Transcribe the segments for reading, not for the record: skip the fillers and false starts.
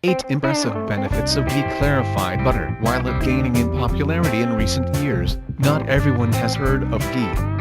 8 Impressive benefits of Ghee Clarified butter. While it gaining in popularity in recent years, not everyone has heard of ghee.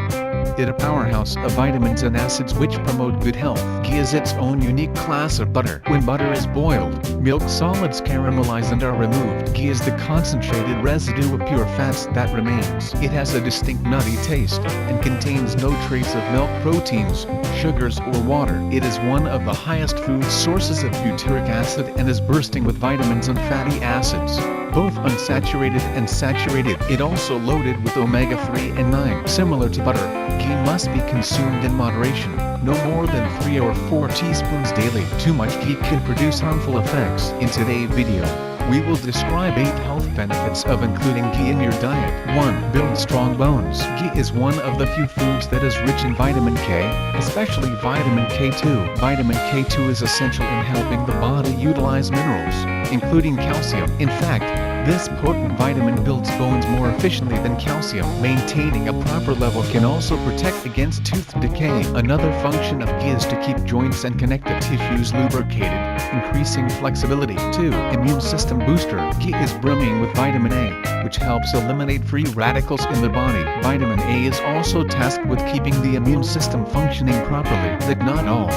It is a powerhouse of vitamins and acids which promote good health. Ghee is its own unique class of butter. When butter is boiled, milk solids caramelize and are removed. Ghee is the concentrated residue of pure fats that remains. It has a distinct nutty taste, and contains no trace of milk proteins, sugars or water. It is one of the highest food sources of butyric acid and is bursting with vitamins and fatty acids, both unsaturated and saturated. It also loaded with omega-3 and 9. Similar to butter, ghee must be consumed in moderation, no more than 3 or 4 teaspoons daily. Too much ghee can produce harmful effects. In today's video, we will describe 8 health benefits of including ghee in your diet. 1. Build strong bones. Ghee is one of the few foods that is rich in vitamin K, especially vitamin K2. Vitamin K2 is essential in helping the body utilize minerals, including calcium. In fact, this potent vitamin builds bones more efficiently than calcium. Maintaining a proper level can also protect against tooth decay. Another function of ghee is to keep joints and connective tissues lubricated, increasing flexibility. 2. Immune system booster. Ghee is brimming with vitamin A, which helps eliminate free radicals in the body. Vitamin A is also tasked with keeping the immune system functioning properly. But not all.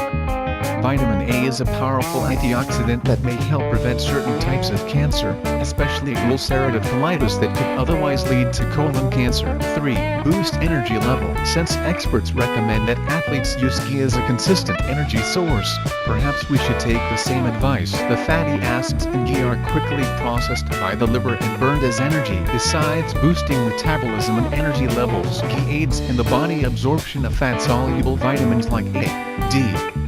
Vitamin A is a powerful antioxidant that may help prevent certain types of cancer, especially ulcerative colitis that could otherwise lead to colon cancer. 3. Boost energy level. Since experts recommend that athletes use ghee as a consistent energy source, perhaps we should take the same advice. The fatty acids in ghee are quickly processed by the liver and burned as energy. Besides boosting metabolism and energy levels, ghee aids in the body absorption of fat-soluble vitamins like A, D,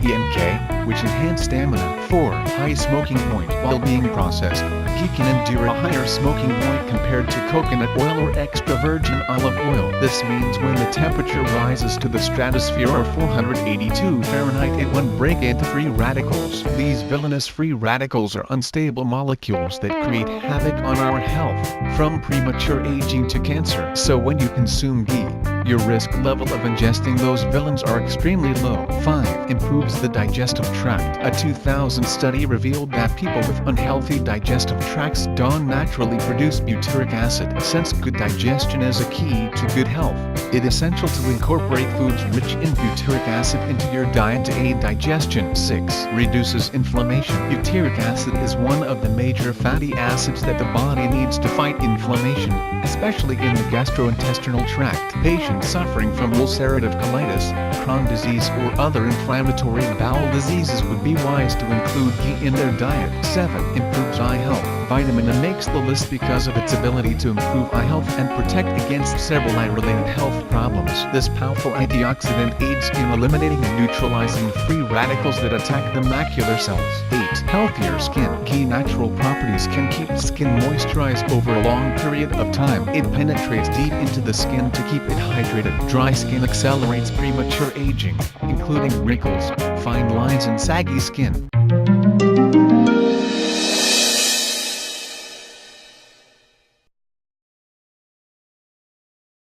E and K, which enhance stamina. 4. High smoking point. While being processed, ghee can endure a higher smoking point compared to coconut oil or extra virgin olive oil. This means when the temperature rises to the stratosphere or 482 Fahrenheit, it won't break into free radicals. These villainous free radicals are unstable molecules that create havoc on our health, from premature aging to cancer. So when you consume ghee, your risk level of ingesting those villains are extremely low. 5. Improves the digestive tract. A 2000 study revealed that people with unhealthy digestive tracts don't naturally produce butyric acid. Since good digestion is a key to good health, it is essential to incorporate foods rich in butyric acid into your diet to aid digestion. 6. Reduces inflammation. Butyric acid is one of the major fatty acids that the body needs to fight inflammation, especially in the gastrointestinal tract. Patients suffering from ulcerative colitis, Crohn's disease or other inflammatory bowel diseases would be wise to include ghee in their diet. 7. Improves eye health. Vitamin A makes the list because of its ability to improve eye health and protect against several eye-related health problems. This powerful antioxidant aids in eliminating and neutralizing free radicals that attack the macular cells. 8. Healthier skin. Ghee natural properties can keep skin moisturized over a long period of time. It penetrates deep into the skin to keep it hydrated. Dry skin accelerates premature aging, including wrinkles, fine lines and saggy skin.